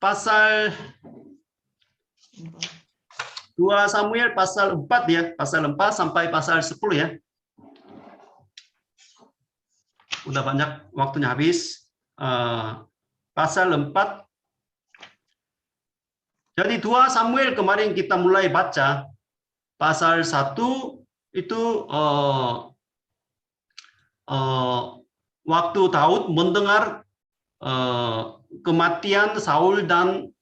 pasal 2 Samuel pasal 4 ya, pasal 4 sampai pasal 10 ya. Udah banyak waktunya habis. Pasal 4. Jadi 2 Samuel kemarin kita mulai baca. Pasal 1 itu waktu Daud mendengar kematian Saul dan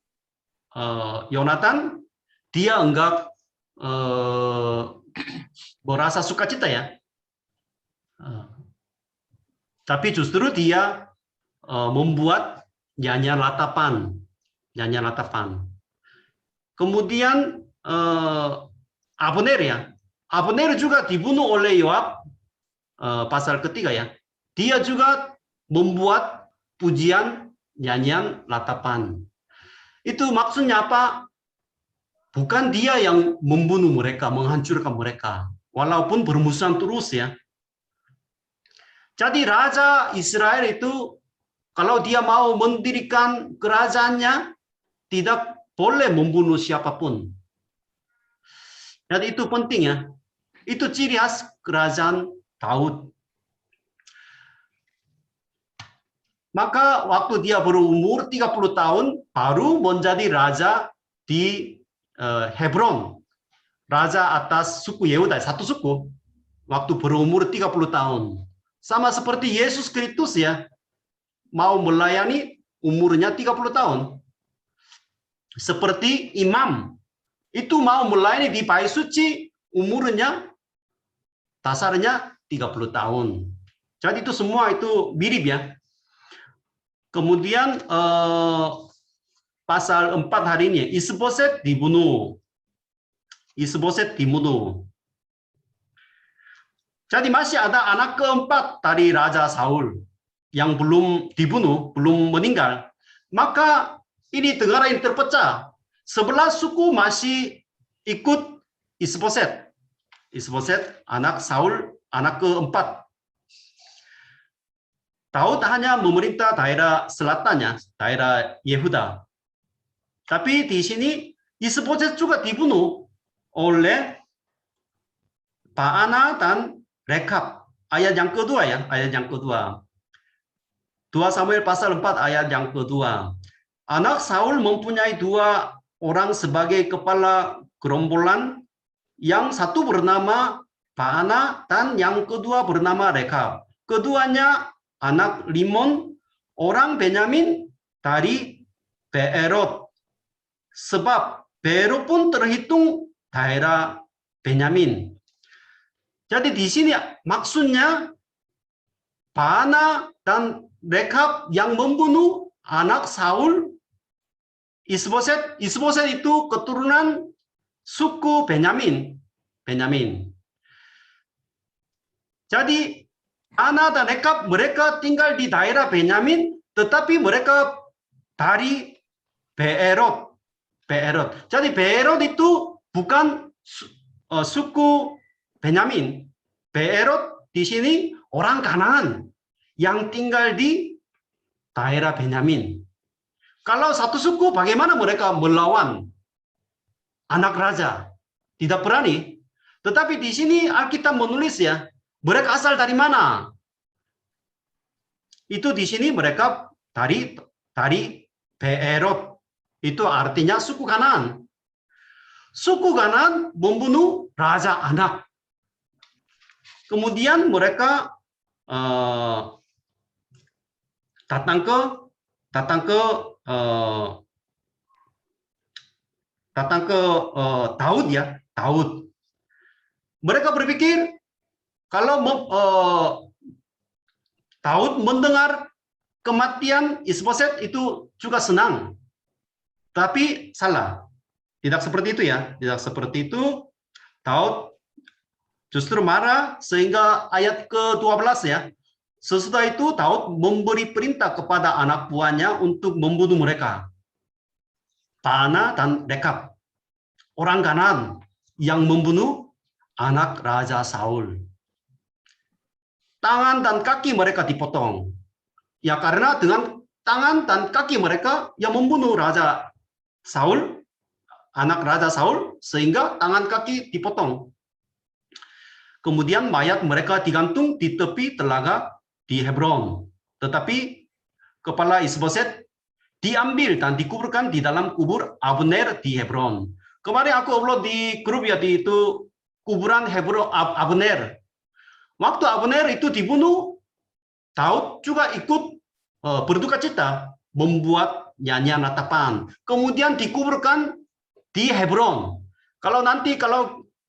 Yonatan, dia enggak berasa sukacita ya. Tapi justru dia membuat nyanyian latapan. Kemudian Abner ya. Abner juga dibunuh oleh Yoab, pasal ketiga ya. Dia juga membuat pujian nyanyian latapan. Itu maksudnya apa? Bukan dia yang membunuh mereka, menghancurkan mereka. Walaupun bermusuhan terus ya. Jadi Raja Israel itu kalau dia mau mendirikan kerajaannya, tidak boleh membunuh siapapun. Jadi itu penting ya. Itu ciri khas kerajaan Daud. Maka waktu dia berumur 30 tahun, baru menjadi raja di Hebron. Raja atas suku Yehuda, satu suku. Waktu berumur 30 tahun. Sama seperti Yesus Kristus ya. Mau melayani umurnya 30 tahun. Seperti imam. Itu mau melayani di Bait Suci, umurnya dasarnya 30 tahun. Jadi itu semua itu mirip ya. Kemudian pasal 4 hari ini, Isboset dibunuh. Jadi masih ada anak keempat dari Raja Saul yang belum dibunuh, belum meninggal. Maka ini negara yang terpecah. 11 suku masih ikut Isboset. Isboset anak Saul, anak keempat. Daud hanya memerintah daerah selatannya, daerah Yehuda. Tapi di sini Isboset juga dibunuh oleh Baana dan Rekab. Ayat yang kedua ya, ayat yang kedua. 2 Samuel pasal 4 ayat yang kedua. Anak Saul mempunyai 2 orang sebagai kepala gerombolan, yang satu bernama Baana dan yang kedua bernama Rekab. Keduanya anak Rimon, orang Benyamin dari Beerot. Sebab Beerot pun terhitung daerah Benyamin. Jadi di sini maksudnya Baana dan Rekab yang membunuh anak Saul, Isboset. Isboset itu keturunan suku Benyamin. Jadi Baana dan Rekab mereka tinggal di daerah Benyamin, tetapi mereka dari Beerot. Jadi Beerot itu bukan suku Benyamin. Beerot di sini orang Kanaan yang tinggal di daerah Benyamin. Kalau satu suku, bagaimana mereka melawan anak raja? Tidak berani. Tetapi di sini Alkitab menulis ya, mereka asal dari mana? Itu di sini mereka dari Beerot. Itu artinya suku Kanaan. Suku Kanaan membunuh raja anak. Kemudian mereka datang ke Daud ya, Daud. Mereka berpikir kalau Daud mendengar kematian Isboset itu juga senang. Tapi salah. Tidak seperti itu ya, tidak seperti itu. Daud justru marah sehingga ayat ke-12 ya. Sesudah itu Daud memberi perintah kepada anak buahnya untuk membunuh mereka. Baana dan Rekab. Orang Kanaan yang membunuh anak Raja Saul. Tangan dan kaki mereka dipotong. Ya karena dengan tangan dan kaki mereka yang membunuh Raja Saul, anak Raja Saul, sehingga tangan kaki dipotong. Kemudian mayat mereka digantung di tepi telaga di Hebron. Tetapi kepala Isboset diambil dan dikuburkan di dalam kubur Abner di Hebron. Kemarin aku upload di grup ya, di itu kuburan Hebron Abner. Waktu Abner itu dibunuh, Daud juga ikut berduka cita, membuat nyanyian ratapan. Kemudian dikuburkan di Hebron. Kalau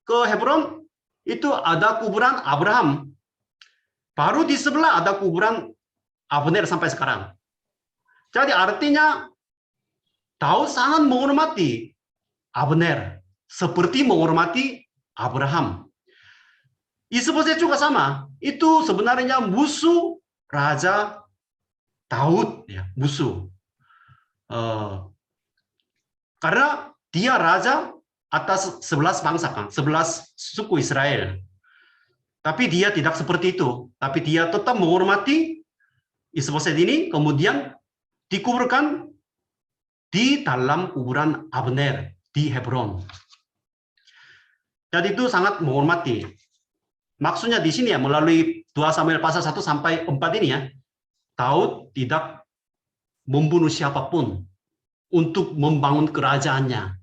ke Hebron, itu ada kuburan Abraham. Baru di sebelah ada kuburan Abner sampai sekarang. Jadi artinya Daud sangat menghormati Abner, seperti menghormati Abraham. Isboset juga sama. Itu sebenarnya musuh Raja Daud, ya, musuh. Karena dia raja atas 11 bangsa, kan, 11 suku Israel. Tapi dia tidak seperti itu. Tapi dia tetap menghormati Isboset ini, kemudian dikuburkan di dalam kuburan Abner di Hebron. Jadi itu sangat menghormati. Maksudnya di sini ya, melalui 2 Samuel pasal 1 sampai 4 ini ya, Daud tidak membunuh siapapun untuk membangun kerajaannya.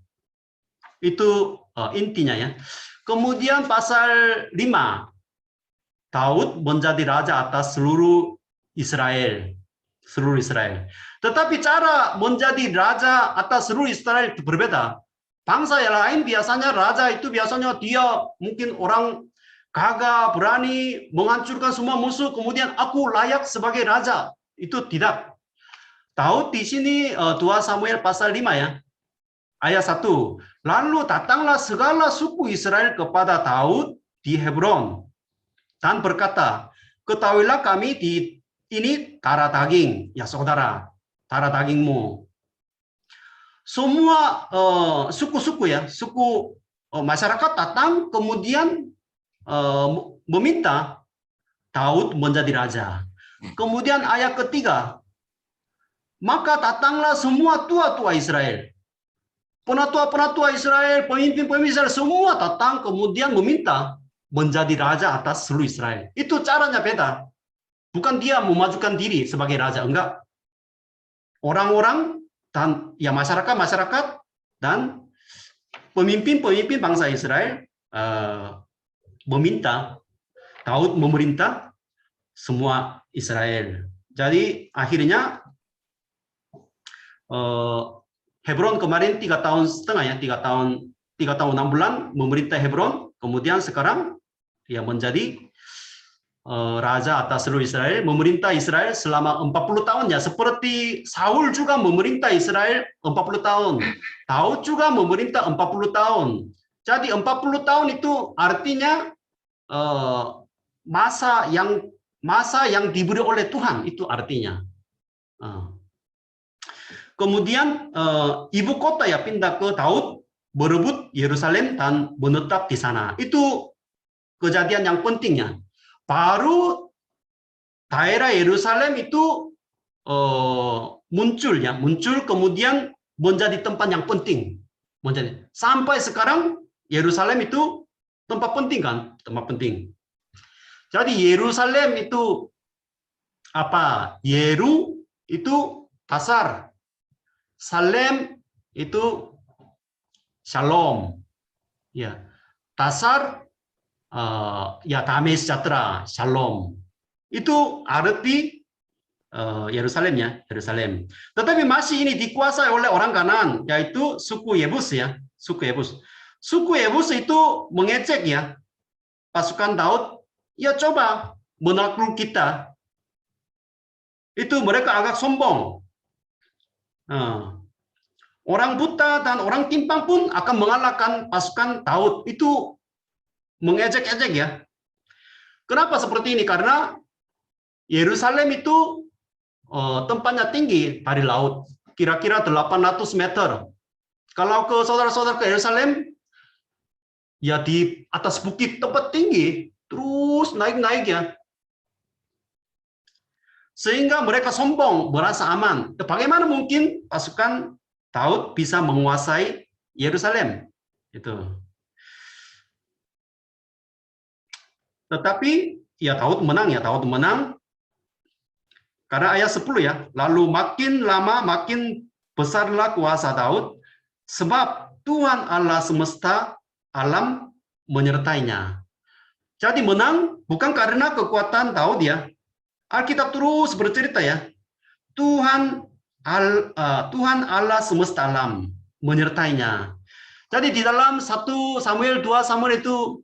Itu intinya ya. Kemudian pasal 5, Daud menjadi raja atas seluruh Israel. Seluruh Israel. Tetapi cara menjadi raja atas seluruh Israel itu berbeda. Bangsa yang lain biasanya raja itu biasanya dia mungkin orang gagah, berani menghancurkan semua musuh, kemudian aku layak sebagai raja. Itu tidak. Daud di sini 2 Samuel pasal 5 ya. Ayat 1. Lalu datanglah segala suku Israel kepada Daud di Hebron dan berkata, ketahuilah kami ini darah daging, ya saudara, darah dagingmu. Semua suku-suku ya, suku masyarakat datang kemudian meminta Daud menjadi raja. Kemudian ayat ketiga, maka datanglah semua tua-tua Israel. Penatua-penatua Israel, pemimpin-pemimpin Israel, semua datang kemudian meminta menjadi raja atas seluruh Israel. Itu caranya beda. Bukan dia memajukan diri sebagai raja, enggak. Orang-orang dan ya masyarakat dan pemimpin-pemimpin bangsa Israel meminta Daud memerintah semua Israel. Jadi akhirnya Hebron kemarin 3 tahun setengah ya, 3 tahun 6 bulan memerintah Hebron, kemudian sekarang ya menjadi raja atas seluruh Israel, memerintah Israel selama 40 tahun ya, seperti Saul juga memerintah Israel 40 tahun. Daud juga memerintah 40 tahun. Jadi 40 tahun itu artinya masa yang diberi oleh Tuhan, itu artinya. Kemudian ibu kota ya pindah ke Daud, berebut Yerusalem dan menetap di sana. Itu kejadian yang pentingnya. Baru daerah Yerusalem itu muncul kemudian menjadi tempat yang penting. Sampai sekarang Yerusalem itu tempat penting kan, tempat penting. Jadi Yerusalem itu apa? Yeru itu dasar, Salem itu shalom, ya dasar. Ya damai sejahtera, shalom. Itu arti Yerusalem ya, Yerusalem. Tetapi masih ini dikuasai oleh orang Kanaan, yaitu suku Yebus ya, suku Yebus. Suku Yebus itu mengecek ya pasukan Daud, ya coba menakluk kita. Itu mereka agak sombong. Orang buta dan orang timpang pun akan mengalahkan pasukan Daud. Itu mengejek-ejek ya. Kenapa seperti ini? Karena Yerusalem itu tempatnya tinggi dari laut, kira-kira 800 meter. Kalau ke saudara-saudara ke Yerusalem, ya di atas bukit tempat tinggi, terus naik-naik ya. sehingga mereka sombong, merasa aman. Bagaimana mungkin pasukan Daud bisa menguasai Yerusalem? Itu. Tetapi ya Daud menang ya, Daud menang. Karena ayat 10 ya, lalu makin lama makin besarlah kuasa Daud, sebab Tuhan Allah semesta alam menyertainya. Jadi menang bukan karena kekuatan Daud ya. Alkitab terus bercerita ya, Tuhan Allah semesta alam menyertainya. Jadi di dalam 1 Samuel, 2 Samuel itu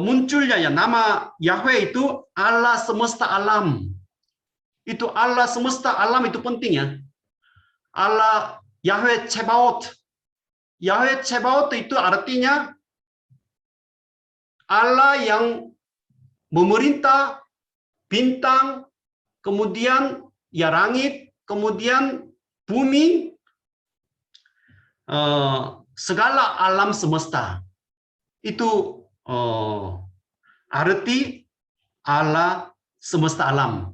munculnya ya nama Yahweh itu Allah semesta alam. Itu Allah semesta alam itu penting ya. Allah Yahweh Tsebaot. Yahweh Tsebaot itu artinya Allah yang memerintah bintang, kemudian ya langit, kemudian bumi, segala alam semesta. Itu arti Allah semesta alam.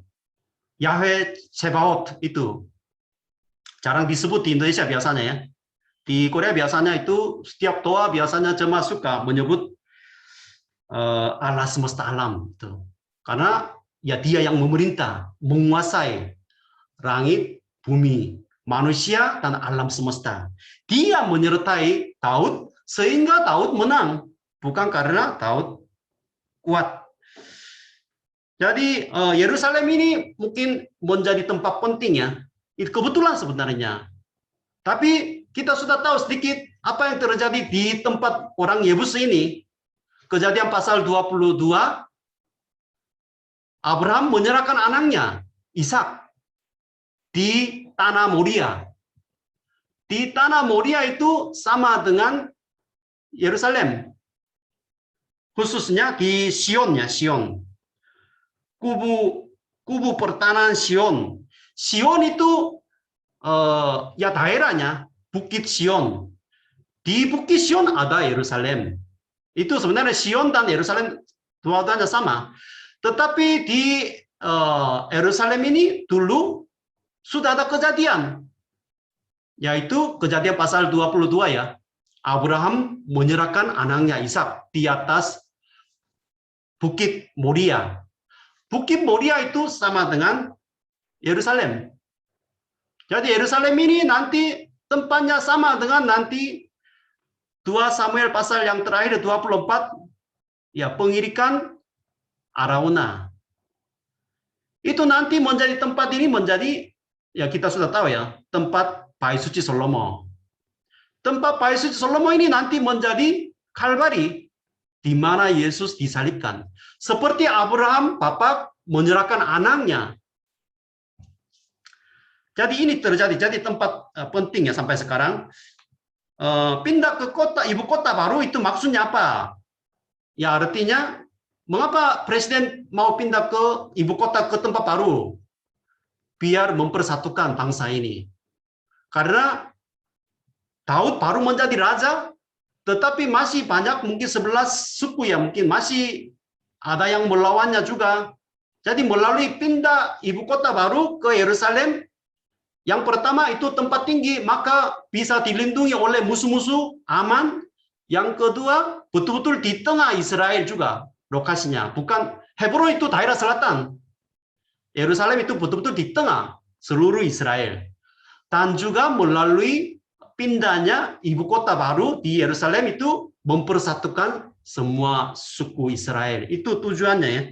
Yahweh Tsebaot itu jarang disebut di Indonesia biasanya ya. Di Korea biasanya itu setiap doa biasanya jemaat suka menyebut Allah semesta alam itu. Karena ya dia yang memerintah, menguasai langit, bumi, manusia, dan alam semesta. Dia menyertai Daud sehingga Daud menang. Bukan karena Daud kuat. Jadi Yerusalem ini mungkin menjadi tempat penting ya. Itu kebetulan sebenarnya. Tapi kita sudah tahu sedikit apa yang terjadi di tempat orang Yebus ini. Kejadian pasal 22, Abraham menyerahkan anaknya, Ishak, di tanah Moria. Di tanah Moria itu sama dengan Yerusalem. Khususnya di Sion ya, Sion. Kubu pertahanan Sion. Sion itu ya daerahnya Bukit Sion. Di Bukit Sion ada Yerusalem. Itu sebenarnya Sion dan Yerusalem dua-duanya sama. Tetapi di Yerusalem ini dulu sudah ada kejadian. Yaitu kejadian pasal 22 ya. Abraham menyerahkan anaknya Ishak di atas Bukit Moria. Bukit Moria itu sama dengan Yerusalem. Jadi Yerusalem ini nanti tempatnya sama dengan nanti 2 Samuel pasal yang terakhir 24 ya pengirikan Arauna. Itu nanti menjadi tempat ini menjadi ya kita sudah tahu ya, tempat bait suci Salomo. Tempat bait suci Salomo ini nanti menjadi Kalvari di mana Yesus disalibkan. Seperti Abraham Bapak menyerahkan anaknya. Jadi ini terjadi, jadi tempat penting ya sampai sekarang. Pindah ke kota, ibu kota baru itu maksudnya apa? Ya artinya, mengapa presiden mau pindah ke ibu kota ke tempat baru? Biar mempersatukan bangsa ini. Karena Daud baru menjadi raja, tetapi masih banyak, mungkin 11 suku ya, mungkin masih ada yang melawannya juga. Jadi melalui pindah ibu kota baru ke Yerusalem, yang pertama itu tempat tinggi, maka bisa dilindungi oleh musuh-musuh, aman. Yang kedua, betul-betul di tengah Israel juga lokasinya. Bukan Hebron itu daerah selatan. Yerusalem itu betul-betul di tengah seluruh Israel. Dan juga melalui pindahnya ibu kota baru di Yerusalem itu mempersatukan semua suku Israel. Itu tujuannya ya.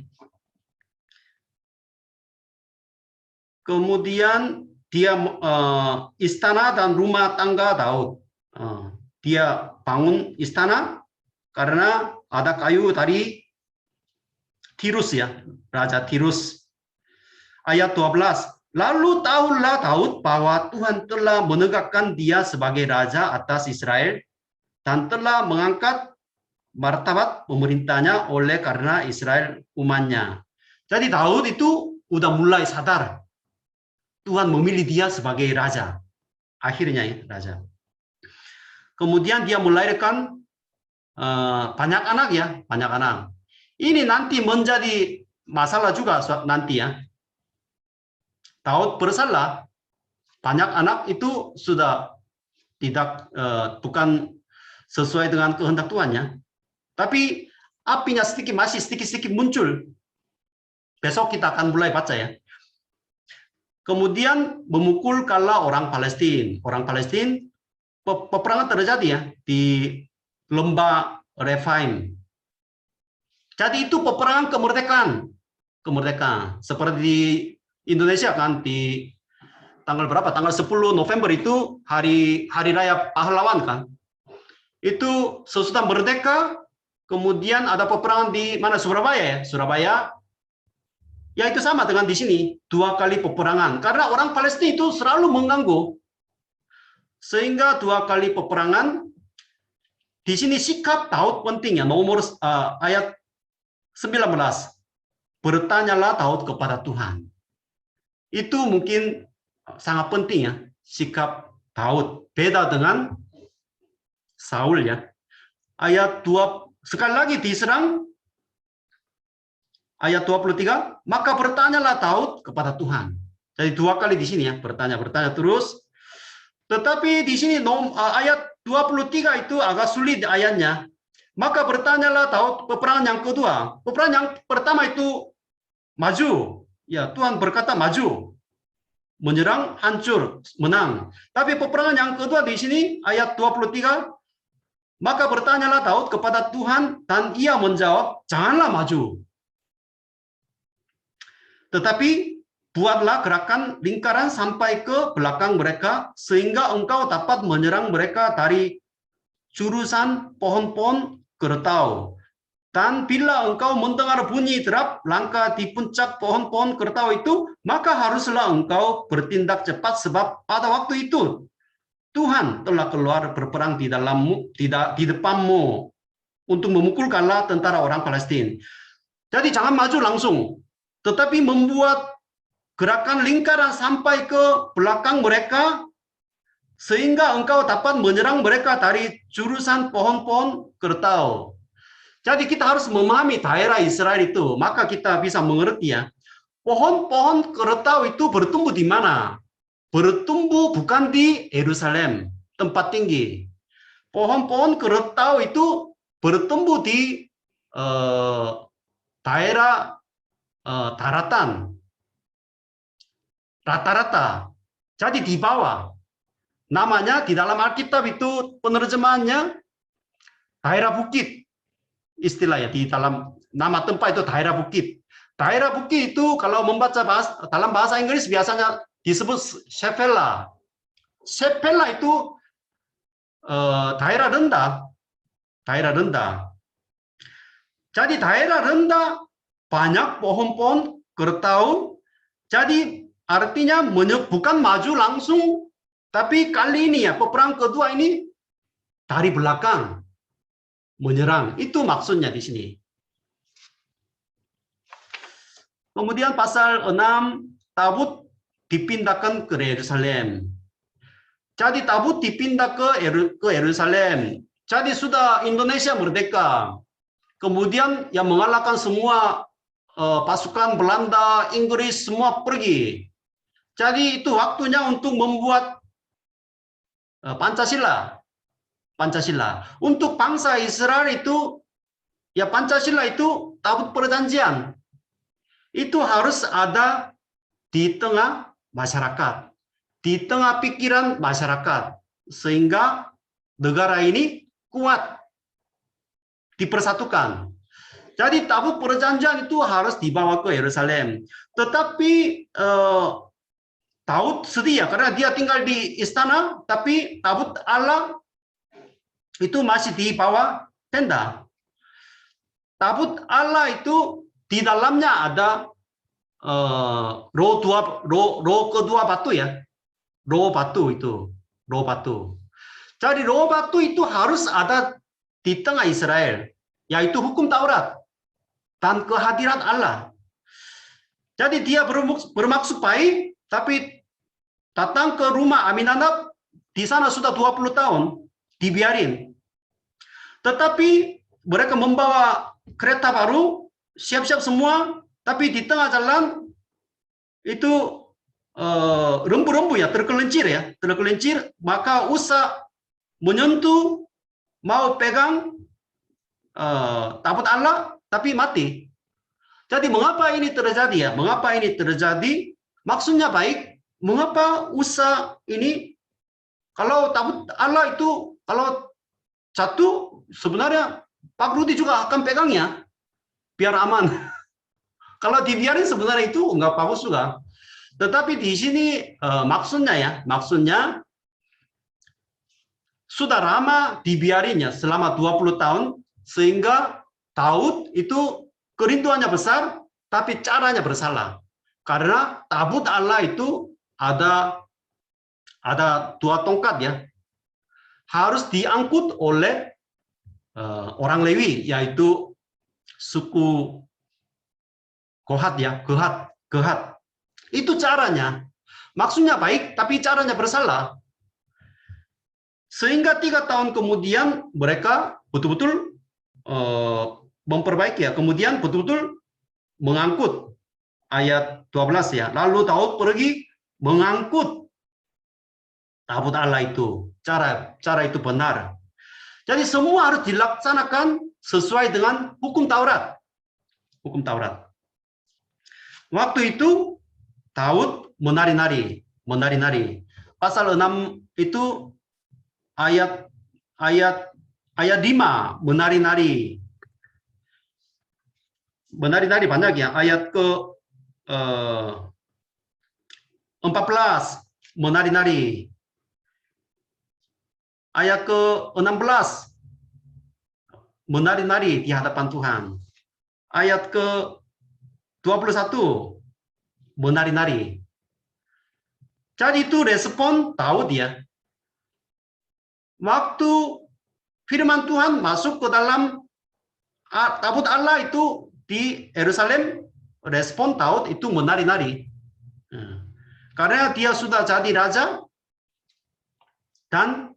Kemudian dia istana dan rumah tangga Daud. Dia bangun istana karena ada kayu dari Tirus ya, Raja Tirus. Ayat 12. Lalu tahulah Daud bahwa Tuhan telah menegakkan dia sebagai raja atas Israel dan telah mengangkat martabat pemerintahnya oleh karena Israel umatnya. Jadi Daud itu udah mulai sadar Tuhan memilih dia sebagai raja. Akhirnya ya, raja. Kemudian dia melahirkan banyak anak ya, banyak anak. Ini nanti menjadi masalah juga nanti ya. Daud bersalah, banyak anak itu sudah tidak bukan sesuai dengan kehendak Tuhannya. Tapi apinya masih sedikit-sedikit muncul. Besok kita akan mulai baca ya. Kemudian memukul kala orang Palestina. Orang Palestina peperangan terjadi ya di lembah Refaim. Jadi itu peperangan kemerdekaan. Kemerdekaan. Seperti di Indonesia kan di tanggal berapa? Tanggal 10 November itu hari raya pahlawan kan. Itu sesudah merdeka, kemudian ada peperangan di mana? Surabaya ya. Surabaya. Ya itu sama dengan di sini, 2 kali peperangan. Karena orang Palestina itu selalu mengganggu. Sehingga 2 kali peperangan. Di sini sikap Daud penting ya, nomor ayat 19. Bertanyalah Daud kepada Tuhan. Itu mungkin sangat penting ya, sikap Daud. Beda dengan Saul ya. Ayat 2, sekali lagi diserang. Ayat 23, maka bertanyalah Daud kepada Tuhan. Jadi 2 kali di sini ya, bertanya terus. Tetapi di sini ayat 23 itu agak sulit ayatnya. Maka bertanyalah Daud peperangan yang kedua. Peperangan yang pertama itu maju. Ya, Tuhan berkata maju. Menyerang, hancur, menang. Tapi peperangan yang kedua di sini ayat 23, maka bertanyalah Daud kepada Tuhan dan ia menjawab, janganlah maju. Tetapi buatlah gerakan lingkaran sampai ke belakang mereka, sehingga engkau dapat menyerang mereka dari jurusan pohon-pohon keretau. Dan bila engkau mendengar bunyi derap langkah di puncak pohon-pohon keretau itu, maka haruslah engkau bertindak cepat, sebab pada waktu itu Tuhan telah keluar berperang di depanmu untuk memukul kala tentara orang Palestina. Jadi jangan maju langsung, tetapi membuat gerakan lingkaran sampai ke belakang mereka, sehingga engkau dapat menyerang mereka dari jurusan pohon-pohon keretau. Jadi kita harus memahami daerah Israel itu, maka kita bisa mengerti ya, pohon-pohon keretau itu bertumbuh di mana? Bertumbuh bukan di Yerusalem, tempat tinggi. Pohon-pohon keretau itu bertumbuh di daerah daratan, rata-rata. Jadi di bawah. Namanya di dalam Alkitab itu penerjemahannya daerah bukit. Istilahnya di dalam nama tempat itu daerah bukit. Daerah bukit itu kalau membaca dalam bahasa Inggris biasanya disebut Shephelah. Shephelah itu daerah rendah. Daerah rendah. Jadi daerah rendah banyak pohon-pohon keretau. Jadi artinya bukan maju langsung, tapi kali ini ya peperangan kedua ini dari belakang menyerang. Itu maksudnya di sini. Kemudian pasal 6, tabut dipindahkan ke Yerusalem. Jadi tabut dipindah ke Yerusalem. Jadi sudah Indonesia merdeka. Kemudian yang mengalahkan semua pasukan Belanda, Inggris, semua pergi. Jadi itu waktunya untuk membuat Pancasila. Untuk bangsa Israel itu, ya Pancasila itu tabut perjanjian. Itu harus ada di tengah masyarakat, di tengah pikiran masyarakat, sehingga negara ini kuat, dipersatukan. Jadi tabut perjanjian itu harus dibawa ke Yerusalem. Tetapi Daud setia karena dia tinggal di istana, tapi tabut Allah itu masih di bawah tenda. Tabut Allah itu di dalamnya ada roh kedua batu ya. Roh batu itu. Roh batu. Jadi roh batu itu harus ada di tengah Israel. Yaitu hukum Taurat. Dan kehadiran Allah. Jadi dia bermaksud baik, tapi datang ke rumah Aminadab, di sana sudah 20 tahun, dibiarin. Tetapi mereka membawa kereta baru, siap-siap semua, tapi di tengah jalan itu rembu-rembu ya, tergelincir, maka Usa menyentuh, mau pegang tabut Allah, tapi mati. Jadi mengapa ini terjadi ya? Mengapa ini terjadi? Maksudnya baik. Mengapa Usa ini, kalau tabut Allah itu kalau jatuh, sebenarnya Pak Rudi juga akan pegangnya biar aman. Kalau dibiarin sebenarnya itu nggak bagus juga. Tetapi di sini maksudnya sudah lama dibiarinnya selama 20 tahun sehingga Daud itu kerinduannya besar tapi caranya bersalah. Karena tabut Allah itu ada 2 tongkat ya. Harus diangkut oleh orang Lewi, yaitu suku Kohat ya, Kehat. Itu caranya. Maksudnya baik, tapi caranya bersalah. Sehingga 3 tahun kemudian mereka betul-betul memperbaiki ya. Kemudian betul-betul mengangkut. Ayat 12 ya. Lalu Daud pergi mengangkut tabut Allah itu. Cara itu benar. Jadi semua harus dilaksanakan sesuai dengan hukum Taurat. Hukum Taurat. Waktu itu Daud menari-nari. Pasal 6 itu ayat 5 menari-nari. Menari-nari banyak ya. Ayat ke 14 menari-nari. Ayat ke 16 menari-nari di hadapan Tuhan. Ayat ke 21 menari-nari. Jadi itu respon Daud ya. Waktu firman Tuhan masuk ke dalam tabut Allah itu di Yerusalem, respon Daud itu menari-nari. Karena dia sudah jadi raja dan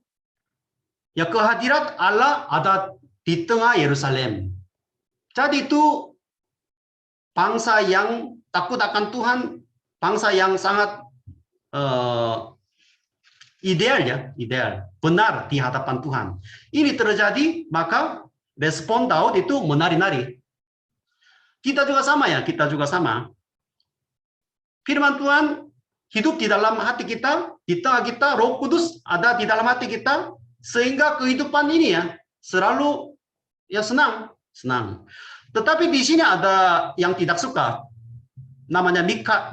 ya kehadirat Allah ada di tengah Yerusalem. Jadi itu bangsa yang takut akan Tuhan, bangsa yang sangat ideal, benar di hadapan Tuhan. Ini terjadi, maka respon Daud itu menari-nari. Kita juga sama ya, Firman Tuhan hidup di dalam hati kita, di tengah kita, Roh Kudus ada di dalam hati kita, sehingga kehidupan ini ya selalu ya senang. Tetapi di sini ada yang tidak suka. Namanya Mikal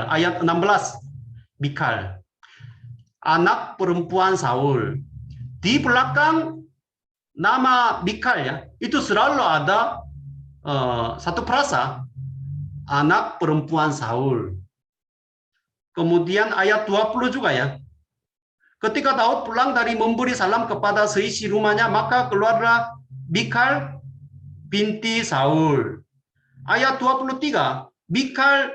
ayat 16. Mikal, anak perempuan Saul. Di belakang nama Mikal ya, itu selalu ada satu frasa, anak perempuan Saul. Kemudian ayat 20 juga ya. Ketika Daud pulang dari memberi salam kepada seisi rumahnya, maka keluarlah Mikal binti Saul. Ayat 23, Mikal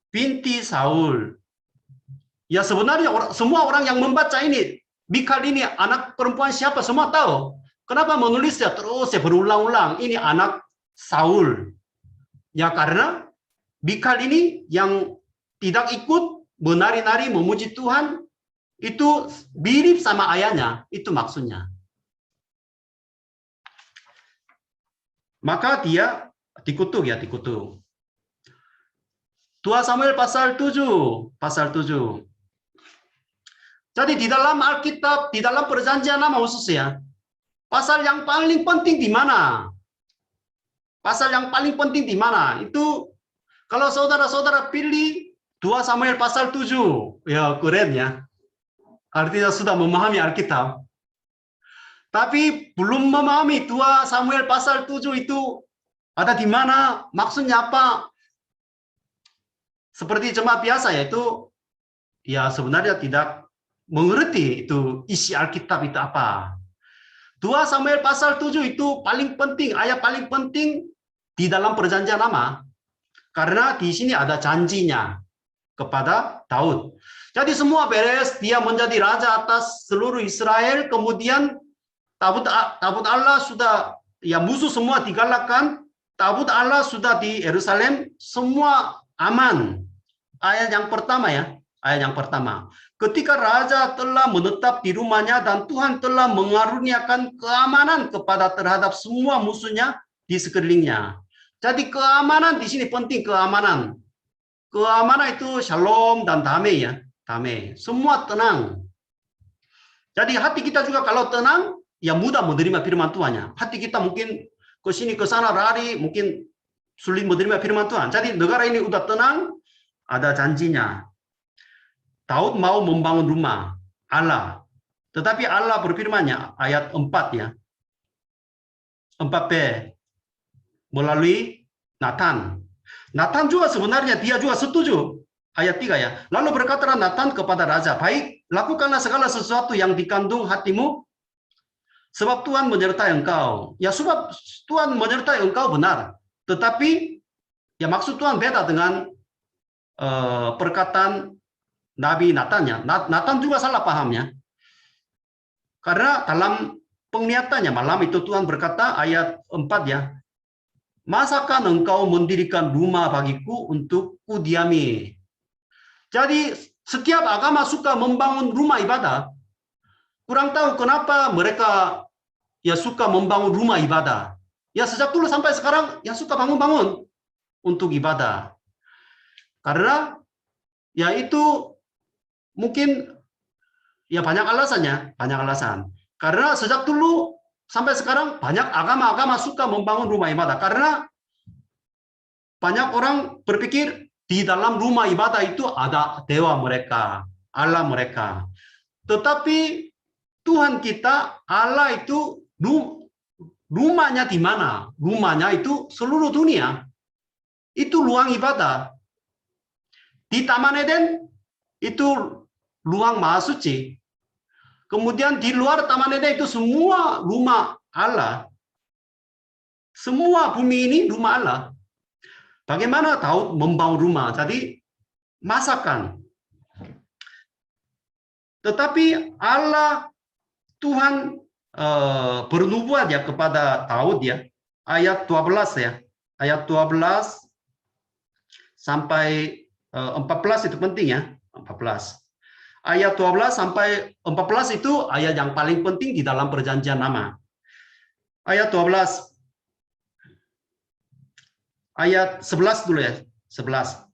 binti Saul. Ya sebenarnya semua orang yang membaca ini, Mikal ini anak perempuan siapa, semua tahu. Kenapa menulisnya terus berulang-ulang, ini anak Saul. Ya karena Mikal ini yang tidak ikut menari-nari memuji Tuhan, itu mirip sama ayahnya, itu maksudnya. Maka dia dikutuk. 2 Samuel pasal 7. Jadi di dalam Alkitab, di dalam perjanjian lama khususnya, pasal yang paling penting di mana? Itu kalau saudara-saudara pilih 2 Samuel pasal 7, ya keren ya. Artinya sudah memahami Alkitab. Tapi belum memahami 2 Samuel pasal 7 itu ada di mana, maksudnya apa? Seperti jemaat biasa yaitu ya sebenarnya tidak mengerti itu isi Alkitab itu apa. 2 Samuel pasal 7 itu paling penting, ayat paling penting di dalam perjanjian lama. Karena di sini ada janjinya kepada Daud. Jadi semua beres, dia menjadi raja atas seluruh Israel, kemudian tabut Allah sudah, ya musuh semua digalakkan, tabut Allah sudah di Yerusalem, semua aman. Ayat yang pertama ya. Ayat yang pertama. Ketika raja telah menetap di rumahnya dan Tuhan telah mengaruniakan keamanan kepada terhadap semua musuhnya di sekelilingnya. Jadi keamanan di sini penting, keamanan. Keamanan itu shalom dan damai ya. Damai. Semua tenang. Jadi hati kita juga kalau tenang, ya mudah menerima firman Tuhannya. Hati kita mungkin ke sini ke sana lari, mungkin sulit menerima firman Tuhan. Jadi negara ini udah tenang, ada janjinya. Daud mau membangun rumah Allah. Tetapi Allah berfirman-Nya ayat 4 ya. 4b melalui Nathan. Nathan juga sebenarnya dia juga setuju. Ayat 3 ya. Lalu berkatalah Nathan kepada raja, "Baik, lakukanlah segala sesuatu yang dikandung hatimu, sebab Tuhan menyertai engkau." Ya, sebab Tuhan menyertai engkau benar. Tetapi ya maksud Tuhan beda dengan perkataan Nabi Nathan ya. Nathan juga salah pahamnya. Karena dalam penglihatannya malam itu Tuhan berkata ayat 4 ya. "Masakan engkau mendirikan rumah bagiku untuk kudiami?" Jadi setiap agama suka membangun rumah ibadah. Kurang tahu kenapa mereka ya suka membangun rumah ibadah. Ya sejak dulu sampai sekarang ya suka bangun-bangun untuk ibadah. Karena ya itu mungkin ya banyak alasannya, banyak alasan. Karena sejak dulu sampai sekarang banyak agama-agama suka membangun rumah ibadah. Karena banyak orang berpikir di dalam rumah ibadah itu ada dewa mereka, Allah mereka. Tetapi Tuhan kita, Allah itu rumahnya di mana? Rumahnya itu seluruh dunia. Itu ruang ibadah. Di Taman Eden itu ruang maha suci. Kemudian di luar Taman Eden itu semua rumah Allah. Semua bumi ini rumah Allah. Bagaimana Daud membangun rumah? Jadi masakan. Tetapi Allah Tuhan bernubuat ya kepada Daud ya. Ayat 12 ya. Ayat 12 sampai 14 itu penting ya. 14. Ayat 12 sampai 14 itu ayat yang paling penting di dalam perjanjian lama. Ayat 12. Ayat 11 dulu ya. 11.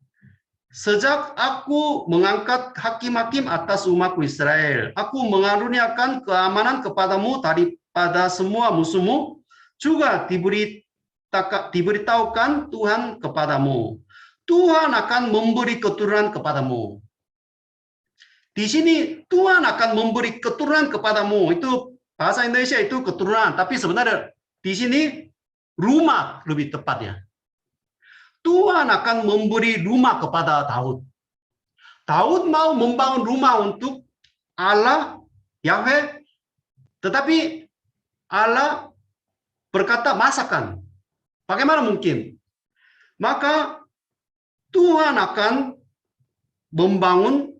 "Sejak aku mengangkat hakim-hakim atas umatku Israel, aku mengaruniakan keamanan kepadamu daripada semua musuhmu, juga diberitahukan Tuhan kepadamu. Tuhan akan memberi keturunan kepadamu." Di sini Tuhan akan memberi keturunan kepadamu. Itu bahasa Indonesia itu keturunan, tapi sebenarnya di sini rumah lebih tepatnya. Tuhan akan memberi rumah kepada Daud. Daud mau membangun rumah untuk Allah, Yahweh, tetapi Allah berkata masakan. Bagaimana mungkin? Maka Tuhan akan membangun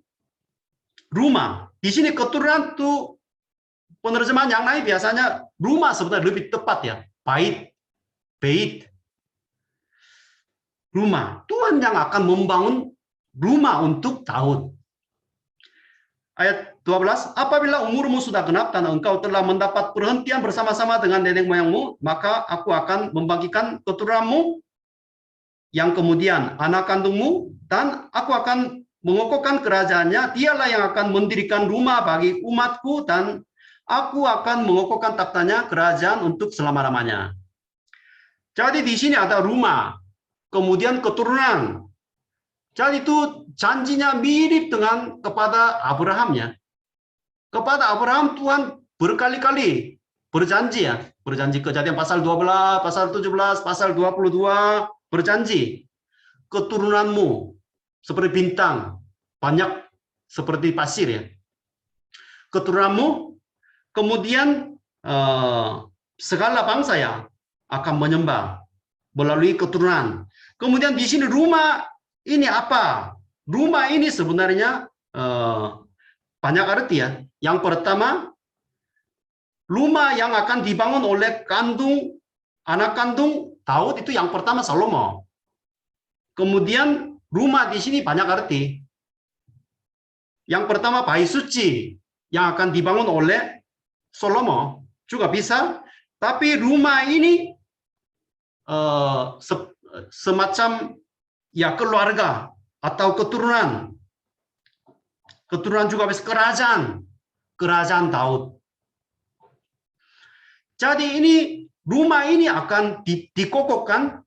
rumah. Di sini keturunan itu penerjemahan yang lain biasanya rumah sebenarnya lebih tepat ya. Bait. Rumah. Tuhan yang akan membangun rumah untuk Daud. Ayat 12, "Apabila umurmu sudah genap dan engkau telah mendapat perhentian bersama-sama dengan nenek moyangmu, maka aku akan membagikan keturunanmu yang kemudian anak kandungmu, dan aku akan mengokohkan kerajaannya. Dialah yang akan mendirikan rumah bagi umatku, dan aku akan mengokohkan taktanya kerajaan untuk selama-lamanya." Jadi di sini ada rumah, kemudian keturunan. Jadi itu janjinya mirip dengan kepada Abraham ya. Kepada Abraham Tuhan berkali-kali berjanji ya. Berjanji, Kejadian pasal 12, pasal 17, pasal 22, berjanji. Keturunanmu seperti bintang, banyak seperti pasir ya. Keturunanmu, kemudian segala bangsa ya akan menyembah melalui keturunan. Kemudian di sini rumah ini apa? Rumah ini sebenarnya banyak arti ya. Yang pertama, rumah yang akan dibangun oleh anak kandung Daud itu yang pertama Salomo. Kemudian rumah di sini banyak arti. Yang pertama bait suci yang akan dibangun oleh Salomo juga bisa, tapi rumah ini semacam ya keluarga atau keturunan juga bisa kerajaan Daud. Jadi ini rumah ini akan dikokohkan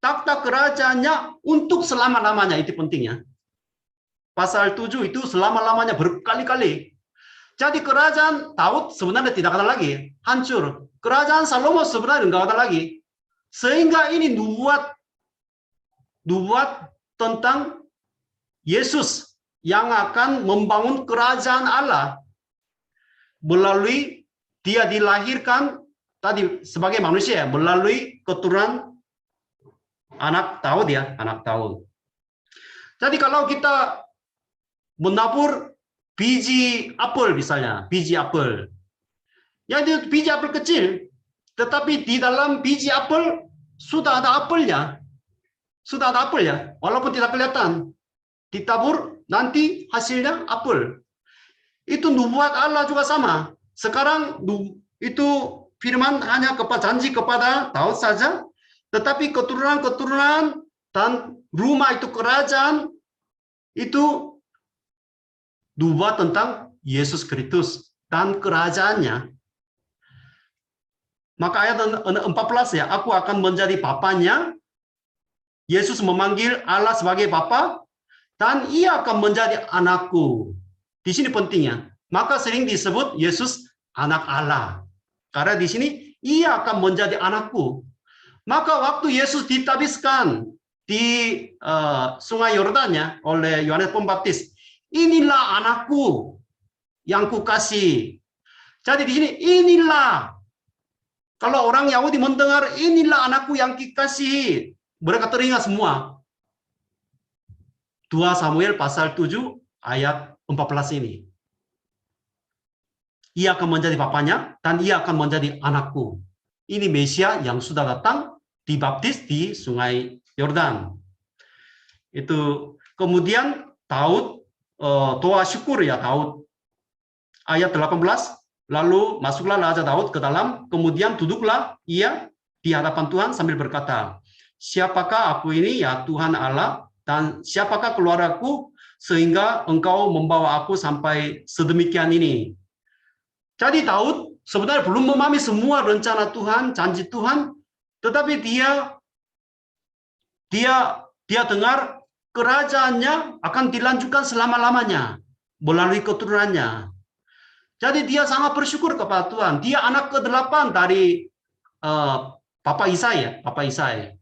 takhta kerajaannya untuk selama-lamanya, itu pentingnya. Pasal 7 itu selama-lamanya berkali-kali. Jadi kerajaan Daud sebenarnya tidak ada lagi, hancur. Kerajaan Salomo sebenarnya tidak ada lagi. Sehingga ini nubuat tentang Yesus yang akan membangun kerajaan Allah melalui dia dilahirkan tadi sebagai manusia melalui keturunan anak Daud ya, anak Daud. Jadi kalau kita menabur biji apel misalnya, biji apel. Ya itu biji apel kecil, tetapi di dalam biji apel sudah ada apelnya. Sudah ada apel ya, walaupun tidak kelihatan. Ditabur nanti hasilnya apel. Itu nubuat Allah juga sama. Sekarang itu firman hanya janji kepada Daud saja, tetapi keturunan-keturunan dan rumah itu kerajaan itu nubuat tentang Yesus Kristus dan kerajaannya. Maka ayat 14 ya, aku akan menjadi bapanya. Yesus memanggil Allah sebagai Bapa dan ia akan menjadi anakku. Di sini pentingnya. Maka sering disebut Yesus anak Allah. Karena di sini ia akan menjadi anakku. Maka waktu Yesus ditabiskan di Sungai Yordan oleh Yohanes Pembaptis, inilah anakku yang kukasih. Jadi di sini inilah. Kalau orang Yahudi mendengar inilah anakku yang kikasihi, mereka teringat semua. 2 Samuel pasal 7 ayat 14 ini. Ia akan menjadi bapaknya dan ia akan menjadi anakku. Ini Mesia yang sudah datang dibaptis di Sungai Yordan. Itu kemudian Daud doa syukur ya Daud. Ayat 18, lalu masuklah Raja Daud ke dalam, kemudian duduklah ia di hadapan Tuhan sambil berkata, siapakah aku ini ya Tuhan Allah, dan siapakah keluargaku sehingga engkau membawa aku sampai sedemikian ini. Jadi Daud sebenarnya belum memahami semua rencana Tuhan, janji Tuhan, tetapi dia dengar kerajaannya akan dilanjutkan selama-lamanya melalui keturunannya. Jadi dia sangat bersyukur kepada Tuhan. Dia anak ke-8 dari Papa Isai.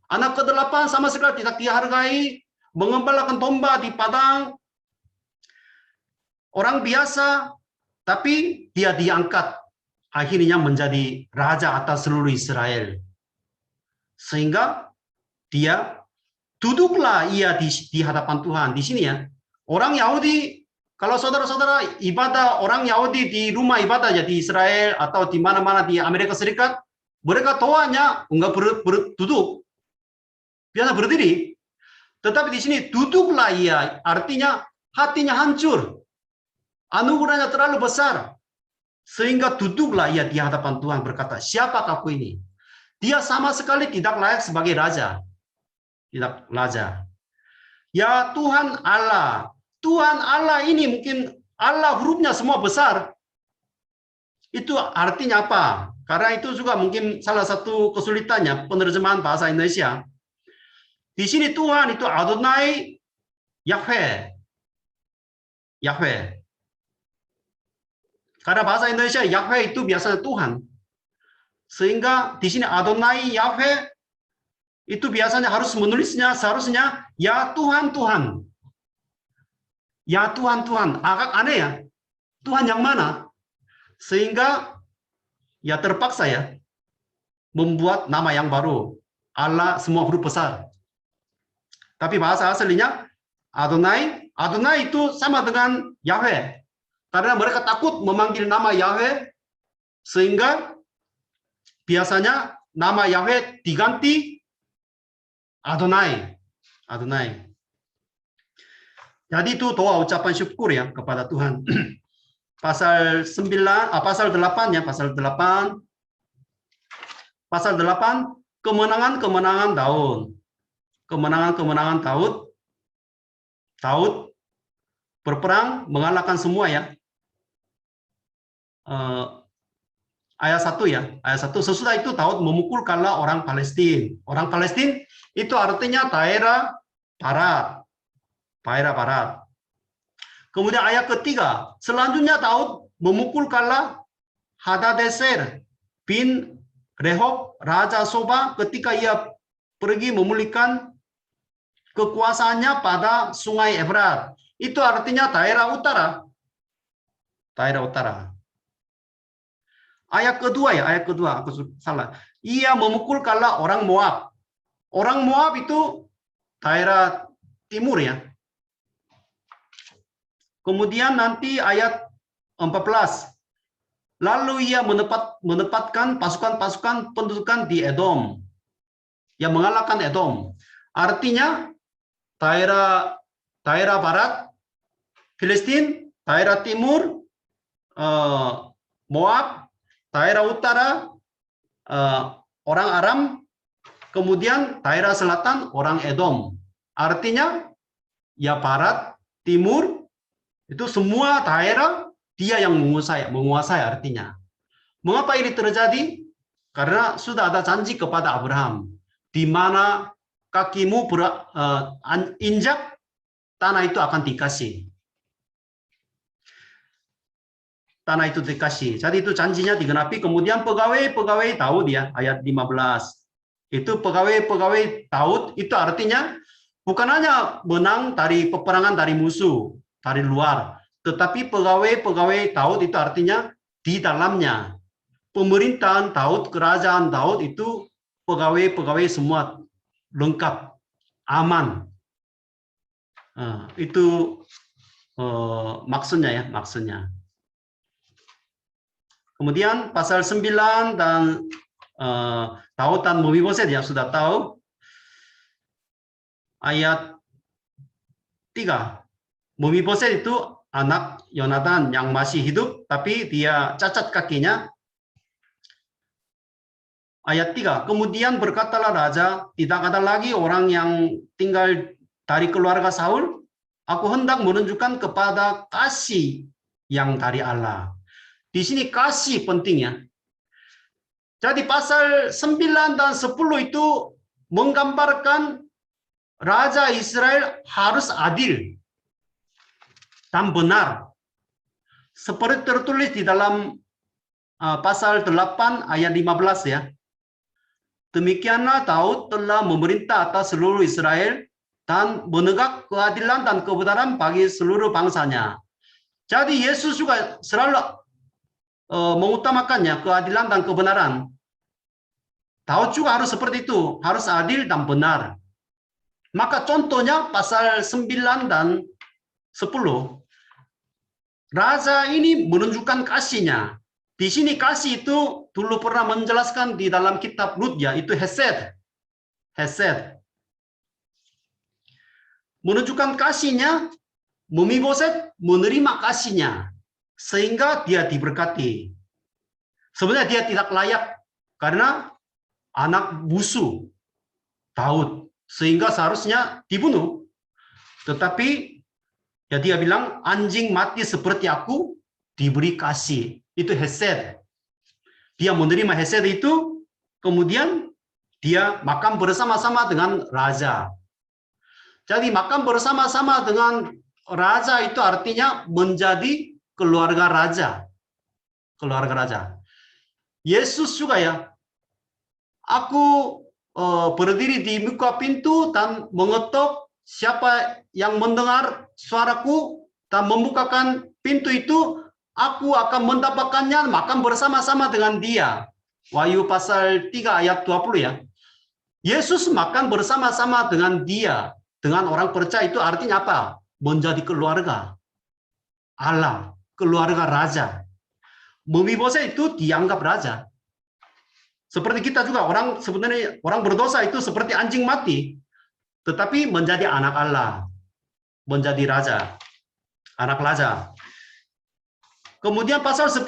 Anak ke-8 sama sekali tidak dihargai, mengembalakan domba di padang. Orang biasa, tapi dia diangkat akhirnya menjadi raja atas seluruh Israel. Sehingga dia duduklah ia di hadapan Tuhan. Di sini ya, orang Yahudi, kalau saudara-saudara ibadah orang Yahudi di rumah ibadah ya di Israel atau di mana-mana di Amerika Serikat, mereka doanya enggak duduk, biasa berdiri. Tetapi di sini duduklah ia, artinya hatinya hancur, anugerahnya terlalu besar, sehingga duduklah ia di hadapan Tuhan berkata, siapakah aku ini? Dia sama sekali tidak layak sebagai raja, tidak raja. Ya Tuhan Allah. Tuhan Allah ini mungkin Allah hurufnya semua besar. Itu artinya apa? Karena itu juga mungkin salah satu kesulitannya penerjemahan bahasa Indonesia. Di sini Tuhan itu Adonai Yahweh. Yahweh. Karena bahasa Indonesia Yahweh itu biasanya Tuhan. Sehingga di sini Adonai Yahweh itu biasanya harus menulisnya seharusnya ya Tuhan Tuhan. Ya Tuhan, Tuhan. Agak aneh ya. Tuhan yang mana? Sehingga ya terpaksa ya membuat nama yang baru. Allah semua huruf besar. Tapi bahasa aslinya Adonai. Adonai itu sama dengan Yahweh. Karena mereka takut memanggil nama Yahweh. Sehingga biasanya nama Yahweh diganti Adonai. Adonai. Jadi itu doa ucapan syukur ya kepada Tuhan. Pasal 9, pasal 8 ya, pasal 8. Pasal 8, kemenangan-kemenangan Daud. Kemenangan-kemenangan Daud. Daud berperang mengalahkan semua ya. Ayat 1 ya. Ayat 1, sesudah itu Daud memukul kalah orang Palestina. Orang Palestina itu artinya daerah barat. Daerah barat. Kemudian ayat ketiga, selanjutnya Daud memukul kalah Hadadezer bin Rehob, Raja Soba ketika ia pergi memulihkan kekuasaannya pada sungai Efrat. Itu artinya daerah utara. Daerah utara. Ayat kedua ya, ayat kedua, aku salah. Ia memukul kalah orang Moab. Orang Moab itu daerah timur ya. Kemudian nanti ayat 14. Lalu ia menempatkan pasukan-pasukan pendudukan di Edom. Yang mengalahkan Edom. Artinya daerah barat Filistin, daerah timur Moab, daerah utara orang Aram, kemudian daerah selatan orang Edom. Artinya ya barat, timur itu semua daerah dia yang menguasai artinya. Mengapa ini terjadi? Karena sudah ada janji kepada Abraham, di mana kakimu injak, tanah itu akan dikasih. Tanah itu dikasih. Jadi itu janjinya digenapi. Kemudian pegawai Daud ya, ayat 15. Itu pegawai Daud itu artinya bukan hanya menang dari peperangan dari musuh, dari luar. Tetapi pegawai Daud itu artinya di dalamnya. Pemerintahan Daud, kerajaan Daud itu pegawai semua lengkap, aman. Itu maksudnya ya, maksudnya. Kemudian pasal 9 dan Daud dan Memfiboset ya sudah tahu. Ayat 3. Memfiboset itu anak Yonatan yang masih hidup, tapi dia cacat kakinya. Ayat 3. Kemudian berkatalah raja, tidak ada lagi orang yang tinggal dari keluarga Saul. Aku hendak menunjukkan kepada kasih yang dari Allah. Di sini kasih pentingnya. Jadi pasal 9 dan 10 itu menggambarkan Raja Israel harus adil dan benar. Seperti tertulis di dalam pasal 8 ayat 15 ya. Demikianlah Daud telah memerintah atas seluruh Israel dan menegak keadilan dan kebenaran bagi seluruh bangsanya. Jadi Yesus juga selalu mengutamakannya keadilan dan kebenaran. Daud juga harus seperti itu, harus adil dan benar. Maka contohnya pasal 9 dan 10. Raja ini menunjukkan kasihnya. Di sini kasih itu dulu pernah menjelaskan di dalam kitab Rut ya, itu hesed. Hesed. Menunjukkan kasihnya, Memfiboset menerima kasihnya sehingga dia diberkati. Sebenarnya dia tidak layak karena anak busu Daud sehingga seharusnya dibunuh. Tetapi ya dia bilang anjing mati seperti aku diberi kasih. Itu hesed. Dia menerima hesed itu, kemudian dia makan bersama-sama dengan raja. Jadi makan bersama-sama dengan raja itu artinya menjadi keluarga raja. Keluarga raja. Yesus juga ya. Aku berdiri di muka pintu dan mengetuk, siapa yang mendengar suaraku dan membukakan pintu itu, aku akan mendapatkannya, makan bersama-sama dengan dia. Wahyu pasal 3 ayat 20 ya. Yesus makan bersama-sama dengan dia, dengan orang percaya itu artinya apa? Menjadi keluarga Allah, keluarga raja. Memfiboset itu dianggap raja. Seperti kita juga, orang sebenarnya orang berdosa itu seperti anjing mati, tetapi menjadi anak Allah. menjadi raja, anak raja. Kemudian pasal 10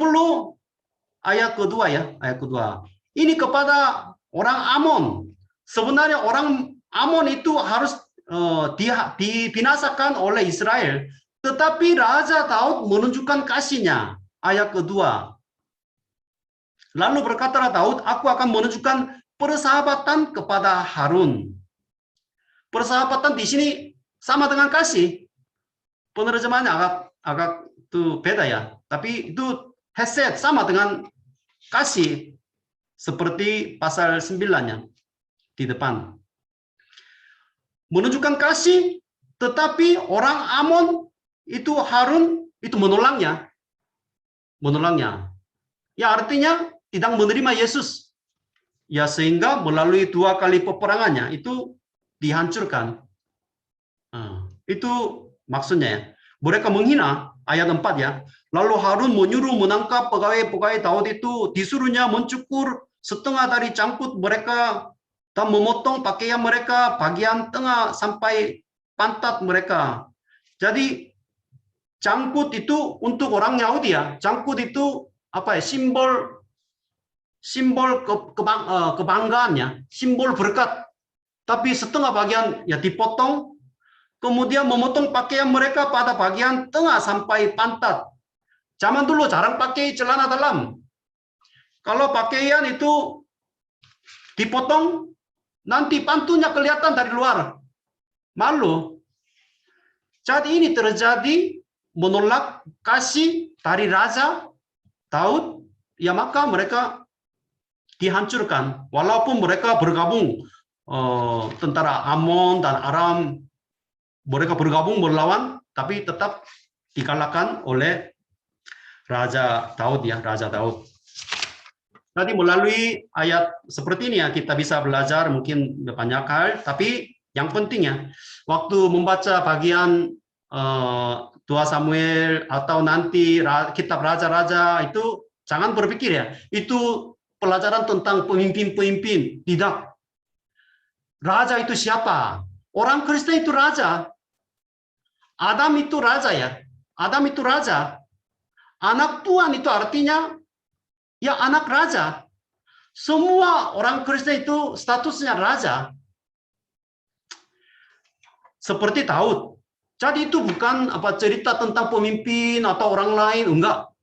ayat kedua ya, ayat kedua. Ini kepada orang Amon. Sebenarnya orang Amon itu harus dibinasakan oleh Israel. Tetapi Raja Daud menunjukkan kasihnya. Ayat kedua. Lalu berkatalah Daud, aku akan menunjukkan persahabatan kepada Harun. Persahabatan di sini sama dengan kasih. Penerjemahannya agak itu beda ya. Tapi itu hesed sama dengan kasih. Seperti pasal 9-nya di depan. Menunjukkan kasih, tetapi orang Amon itu Harun itu menolaknya. Menolaknya. Ya artinya tidak menerima Yesus. Ya sehingga melalui 2 kali peperangannya itu dihancurkan. Itu maksudnya ya. Mereka menghina ayat 4 ya. Lalu Harun menyuruh menangkap pegawai-pegawai Daud itu, disuruhnya mencukur setengah dari cangkut mereka dan memotong pakaian mereka bagian tengah sampai pantat mereka. Jadi cangkut itu untuk orang Yahudi ya. Cangkut itu apa ya? Simbol kebanggaannya, simbol berkat. Tapi setengah bagian ya dipotong, kemudian memotong pakaian mereka pada bagian tengah sampai pantat. Zaman dulu jarang pakai celana dalam. Kalau pakaian itu dipotong, nanti pantunya kelihatan dari luar. Malu. Jadi ini terjadi menolak kasih dari Raja Daud, ya maka mereka dihancurkan. Walaupun mereka bergabung, tentara Amon dan Aram, mereka bergabung melawan, tapi tetap dikalahkan oleh Raja Daud ya, Raja Daud. Jadi melalui ayat seperti ini ya kita bisa belajar mungkin banyak hal, tapi yang pentingnya waktu membaca bagian 2 Samuel atau nanti kitab raja-raja itu jangan berpikir ya itu pelajaran tentang pemimpin-pemimpin. Tidak. Raja itu siapa? Orang Kristen itu raja. Adam itu raja ya. Adam itu raja. Anak Tuhan itu artinya ya anak raja. Semua orang Kristen itu statusnya raja. Seperti Daud. Jadi itu bukan apa cerita tentang pemimpin atau orang lain, enggak.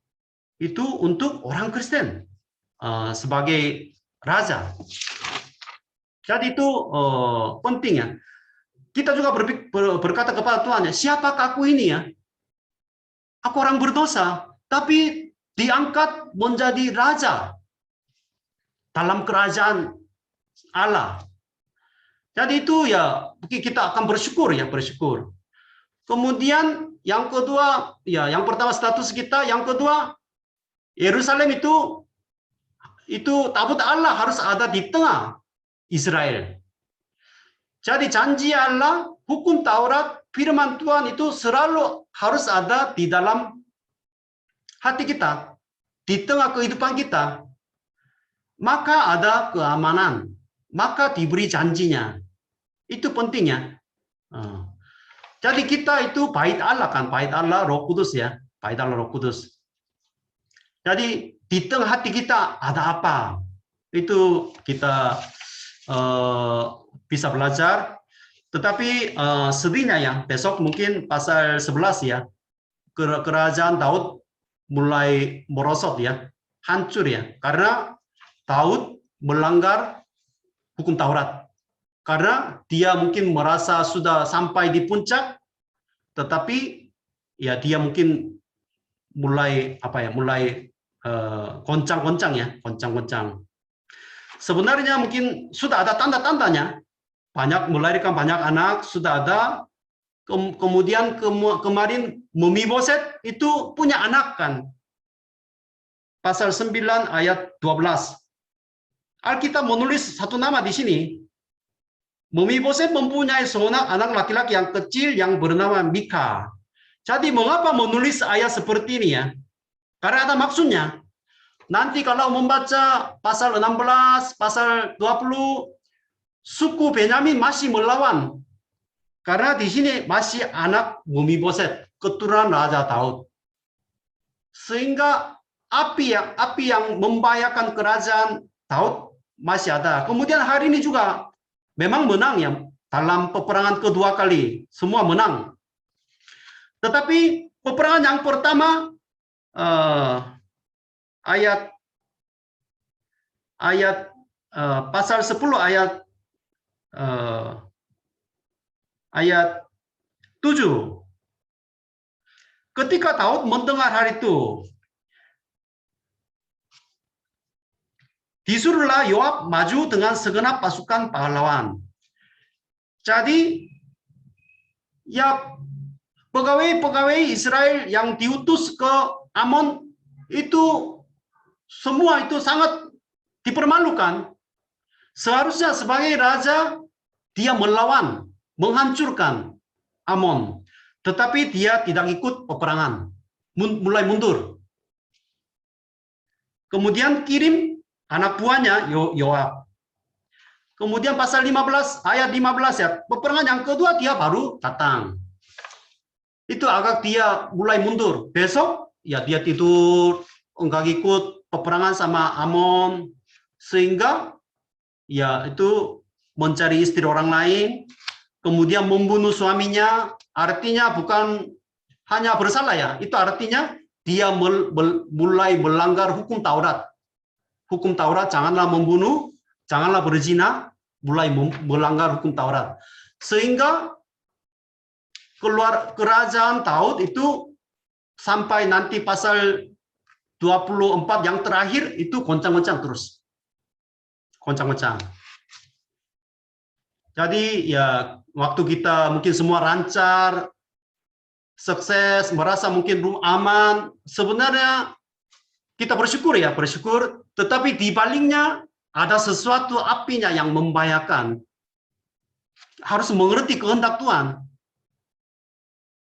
Itu untuk orang Kristen sebagai raja. Jadi itu penting ya. Kita juga berkata kepada Tuhan, ya, siapakah aku ini ya? Aku orang berdosa, tapi diangkat menjadi raja dalam kerajaan Allah. Jadi itu ya kita akan bersyukur ya, bersyukur. Kemudian yang kedua, ya yang pertama status kita, yang kedua Yerusalem itu tabut Allah harus ada di tengah Israel. Jadi janji Allah, hukum Taurat, firman Tuhan itu selalu harus ada di dalam hati kita, di tengah kehidupan kita. Maka ada keamanan, maka diberi janjinya. Itu pentingnya. Jadi kita itu bait Allah kan, bait Allah Roh Kudus ya, bait Allah Roh Kudus. Jadi di tengah hati kita ada apa? Itu kita bisa belajar. Tetapi sedihnya ya, besok mungkin pasal 11 ya, kerajaan Daud mulai merosot ya, hancur ya, karena Daud melanggar hukum Taurat. Karena dia mungkin merasa sudah sampai di puncak, tetapi ya dia mungkin mulai goncang-goncang ya, goncang-goncang. Sebenarnya mungkin sudah ada tanda-tandanya, melahirkan banyak anak, sudah ada. Kemudian kemarin Memiboset itu punya anak kan. Pasal 9 ayat 12. Alkitab menulis satu nama di sini. Memiboset mempunyai seorang anak laki-laki yang kecil yang bernama Mika. Jadi mengapa menulis ayat seperti ini ya? Karena ada maksudnya. Nanti kalau membaca pasal 16, pasal 20, suku Benyamin masih melawan. Karena di sini masih anak Mephiboset, keturunan Raja Daud. Sehingga api yang membahayakan kerajaan Daud masih ada. Kemudian hari ini juga memang menang ya dalam peperangan kedua kali, semua menang. Tetapi peperangan yang pertama pasal 10 ayat 7. Ketika Daud mendengar hal itu, disuruhlah Yoab maju dengan segenap pasukan pahlawan. Jadi, ya pegawai-pegawai Israel yang diutus ke Amon itu semua itu sangat dipermalukan. Seharusnya sebagai raja dia melawan, menghancurkan Amon, tetapi dia tidak ikut peperangan, mulai mundur. Kemudian kirim anak buahnya Yoab. Kemudian pasal 15 ayat 15 ya, peperangan yang kedua dia baru datang. Itu agak dia mulai mundur. Besok ya dia tidur, enggak ikut peperangan sama Amon, sehingga ya itu mencari istri orang lain, kemudian membunuh suaminya. Artinya bukan hanya bersalah ya, itu artinya dia mulai melanggar hukum Taurat. Hukum Taurat, janganlah membunuh, janganlah berzina, mulai melanggar hukum Taurat. Sehingga keluar kerajaan Daud itu sampai nanti pasal 24 yang terakhir itu goncang-goncang terus. Goncang-goncang. Jadi ya waktu kita mungkin semua lancar, sukses, merasa mungkin aman, sebenarnya kita bersyukur ya, bersyukur, tetapi di baliknya ada sesuatu apinya yang membahayakan. Harus mengerti kehendak Tuhan.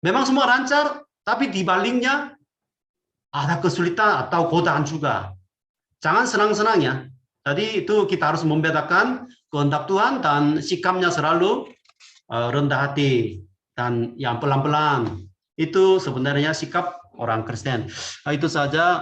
Memang semua lancar, tapi di baliknya ada kesulitan atau godaan juga. Jangan senang-senang ya. Jadi itu kita harus membedakan kehendak Tuhan dan sikapnya selalu rendah hati dan yang pelan-pelan. Itu sebenarnya sikap orang Kristen. Itu saja